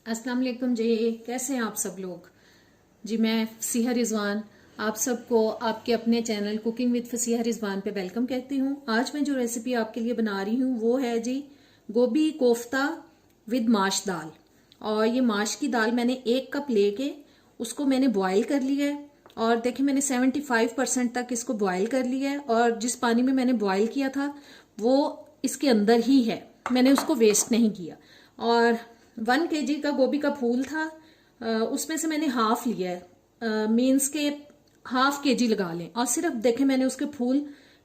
अस्सलाम वालेकुम जी। कैसे हैं आप सब लोग जी। मैं फसीहा रिजवान आप सबको आपके अपने चैनल कुकिंग विद फसीहा रिजवान पे वेलकम कहती हूँ। आज मैं जो रेसिपी आपके लिए बना रही हूँ वो है जी गोभी कोफ्ता विद माश दाल। और ये माश की दाल मैंने 1 कप लेके उसको मैंने बॉयल कर लिया है। और देखिए मैंने 75% तक इसको बॉयल कर लिया है। और जिस पानी में मैंने बॉयल किया था वो इसके अंदर ही है, मैंने उसको वेस्ट नहीं किया। और 1 kg का गोभी का फूल था, उसमें से मैंने हाफ लिया है। मीन्स के हाफ kg लगा लें। और सिर्फ देखें मैंने उसके फूल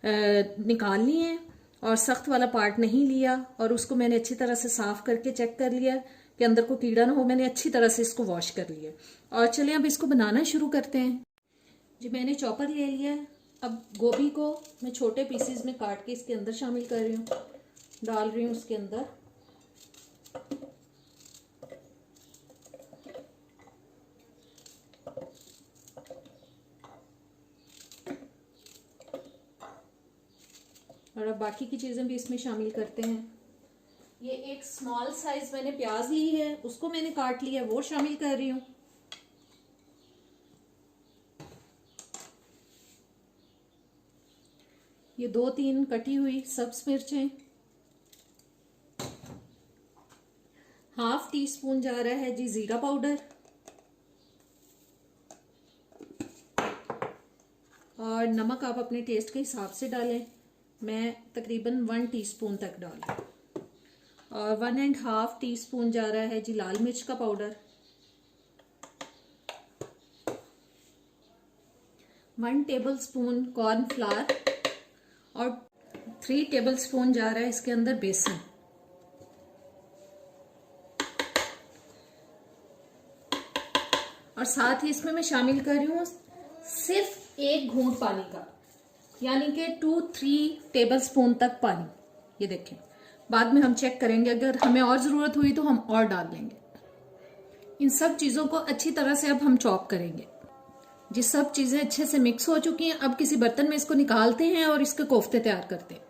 निकाल लिए हैं और सख्त वाला पार्ट नहीं लिया। और उसको मैंने अच्छी तरह से साफ करके चेक कर लिया कि अंदर को कीड़ा ना हो। मैंने अच्छी तरह से इसको वॉश कर लिया। और चलिए अब इसको बनाना शुरू करते हैं जी। मैंने चॉपर ले लिया है। अब गोभी को मैं छोटे पीसेस में काट के इसके अंदर शामिल कर रही हूँ, डाल रही हूँ उसके अंदर। और अब बाकी की चीजें भी इसमें शामिल करते हैं। ये एक स्मॉल साइज मैंने प्याज ली है, उसको मैंने काट लिया, वो शामिल कर रही हूँ। ये 2-3 कटी हुई सब्ज मिर्चें। हाफ टी स्पून जा रहा है जी जीरा पाउडर। और नमक आप अपने टेस्ट के हिसाब से डालें। मैं तकरीबन 1 टीस्पून तक डाली। और 1.5 टीस्पून जा रहा है जी लाल मिर्च का पाउडर। 1 tablespoon cornflour. और 3 टेबलस्पून जा रहा है इसके अंदर बेसन। और साथ ही इसमें मैं शामिल कर रही हूँ सिर्फ 1 घूंट पानी का, यानी कि 2-3 टेबलस्पून तक पानी। ये देखें, बाद में हम चेक करेंगे, अगर हमें और जरूरत हुई तो हम और डाल लेंगे। इन सब चीजों को अच्छी तरह से अब हम चॉप करेंगे जी। सब चीजें अच्छे से मिक्स हो चुकी हैं। अब किसी बर्तन में इसको निकालते हैं और इसके कोफ्ते तैयार करते हैं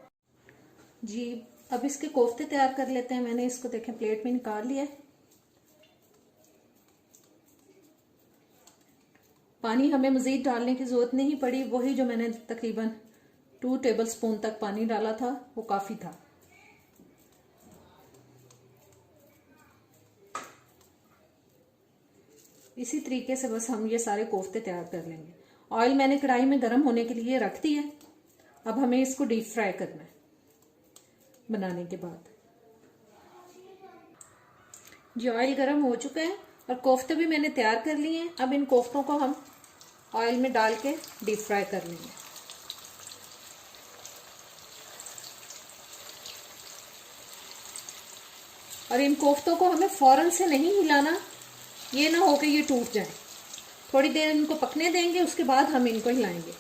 जी। अब इसके कोफ्ते तैयार कर लेते हैं। मैंने इसको देखें प्लेट में निकाल लिया है। पानी हमें मजीद डालने की जरूरत नहीं पड़ी, वही जो मैंने तकरीबन 2 टेबलस्पून तक पानी डाला था वो काफी था। इसी तरीके से बस हम ये सारे कोफ्ते तैयार कर लेंगे। ऑयल मैंने कढ़ाई में गर्म होने के लिए रख दिया। अब हमें इसको डीप फ्राई करना है बनाने के बाद जी। ऑयल गर्म हो चुका है और कोफ्ते भी मैंने तैयार कर लिए हैं। अब इन कोफ्तों को हम ऑयल में डाल के डीप फ्राई कर लेंगे। और इन कोफ्तों को हमें फौरन से नहीं हिलाना, ये ना हो कि ये टूट जाए। थोड़ी देर इनको पकने देंगे, उसके बाद हम इनको हिलाएंगे।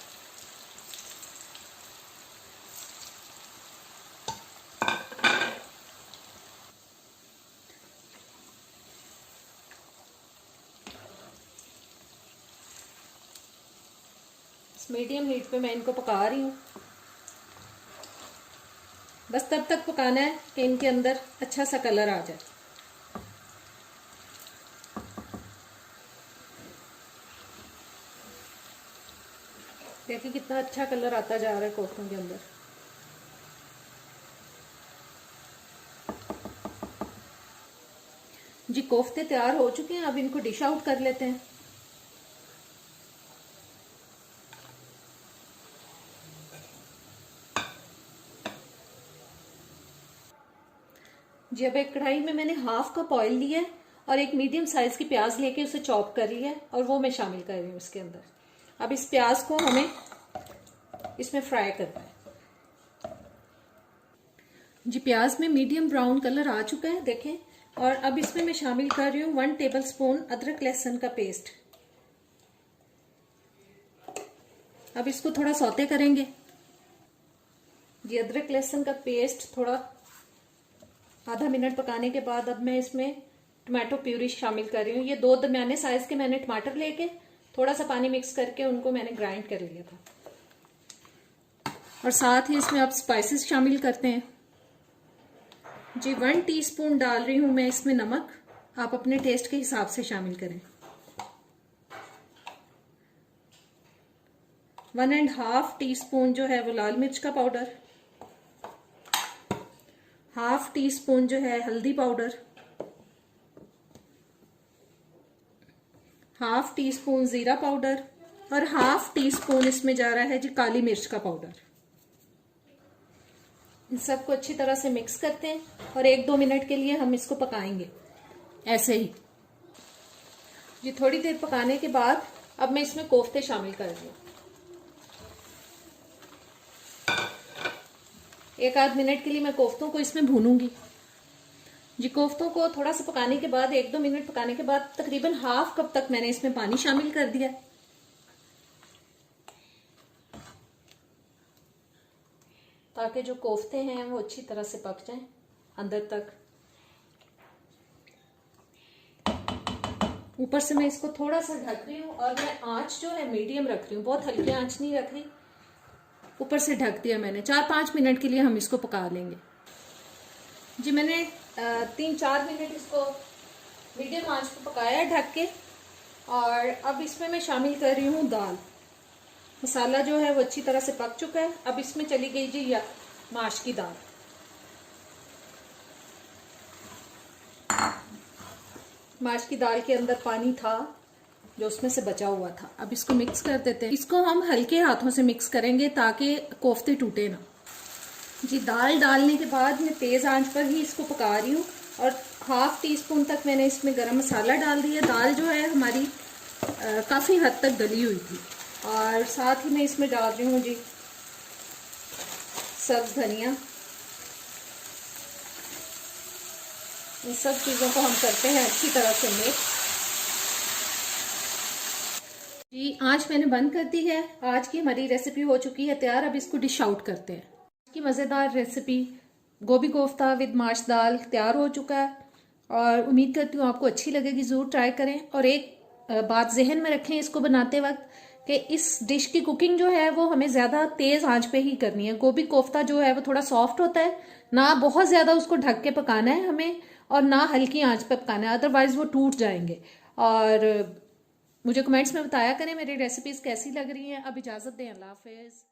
मीडियम हीट पे मैं इनको पका रही हूँ। बस तब तक पकाना है कि इनके अंदर अच्छा सा कलर आ जाए। देखिए कितना अच्छा कलर आता जा रहा है कोफ्तों के अंदर। जी कोफ्ते तैयार हो चुके हैं। अब इनको डिश आउट कर लेते हैं जी। अब एक कढ़ाई में मैंने हाफ कप ऑयल लिया है और एक मीडियम साइज की प्याज लेके उसे चॉप कर लिया है और वो मैं शामिल कर रही हूँ इसके अंदर। अब इस प्याज को हमें इसमें फ्राई करना है जी। प्याज में मीडियम ब्राउन कलर आ चुका है देखें। और अब इसमें मैं शामिल कर रही हूँ 1 टेबलस्पून अदरक लहसुन का पेस्ट। अब इसको थोड़ा सौते करेंगे जी। अदरक लहसुन का पेस्ट थोड़ा आधा मिनट पकाने के बाद अब मैं इसमें टमाटो प्यूरी शामिल कर रही हूँ। ये 2 दरमियाने साइज के मैंने टमाटर लेके थोड़ा सा पानी मिक्स करके उनको मैंने ग्राइंड कर लिया था। और साथ ही इसमें अब स्पाइसेस शामिल करते हैं जी। 1 टीस्पून डाल रही हूं मैं इसमें नमक। आप अपने टेस्ट के हिसाब से शामिल करें। 1.5 टीस्पून जो है वो लाल मिर्च का पाउडर, 1/2 टीस्पून जो है हल्दी पाउडर, 1/2 टीस्पून जीरा पाउडर और 1/2 टीस्पून इसमें जा रहा है जी काली मिर्च का पाउडर। इन सबको अच्छी तरह से मिक्स करते हैं और 1-2 मिनट के लिए हम इसको पकाएंगे ऐसे ही जी। थोड़ी देर पकाने के बाद अब मैं इसमें कोफ्ते शामिल कर रही हूँ। 1-8 मिनट के लिए मैं कोफ्तों को इसमें भूनूंगी जी। कोफ्तों को थोड़ा सा पकाने के बाद 1-2 मिनट पकाने के बाद तकरीबन हाफ कप तक मैंने इसमें पानी शामिल कर दिया, ताकि जो कोफ्ते हैं वो अच्छी तरह से पक जाएं अंदर तक। ऊपर से मैं इसको थोड़ा सा ढक रही हूँ और मैं आंच जो है मीडियम रख रही हूँ, बहुत हल्की आंच नहीं रख रही। ऊपर से ढक दिया मैंने। 4-5 मिनट के लिए हम इसको पका लेंगे जी। मैंने 3-4 मिनट इसको मीडियम आंच पर पकाया ढक के। और अब इसमें मैं शामिल कर रही हूँ दाल। मसाला जो है वो अच्छी तरह से पक चुका है। अब इसमें चली गई जी माश की दाल। माश की दाल के अंदर पानी था जो उसमें से बचा हुआ था। अब इसको मिक्स कर देते हैं। इसको हम हल्के हाथों से मिक्स करेंगे ताकि कोफ्ते टूटे ना जी। दाल डालने के बाद मैं तेज आंच पर ही इसको पका रही हूँ और 1/2 टीस्पून तक मैंने इसमें गरम मसाला डाल दिया। दाल जो है हमारी काफी हद तक गली हुई थी। और साथ ही मैं इसमें डाल रही हूँ जी सब्ज धनिया। इन सब चीजों को हम करते हैं अच्छी तरह से मिक्स जी। आंच मैंने बंद कर दी है। आज की हमारी रेसिपी हो चुकी है तैयार। अब इसको डिश आउट करते हैं। आज की मजेदार रेसिपी गोभी कोफ्ता विद माश दाल तैयार हो चुका है और उम्मीद करती हूँ आपको अच्छी लगेगी। जरूर ट्राई करें और एक बात जहन में रखें इसको बनाते वक्त कि इस डिश की कुकिंग जो है वो हमें ज्यादा तेज आंच पे ही करनी है। गोभी कोफ्ता जो है वो थोड़ा सॉफ्ट होता है, ना बहुत ज्यादा उसको ढक के पकाना है हमें और ना हल्की आंच पे पकाना है, अदरवाइज वो टूट जाएंगे। और मुझे कमेंट्स में बताया करें मेरी रेसिपीज कैसी लग रही हैं। अब इजाजत दें, अल्लाह हाफिज।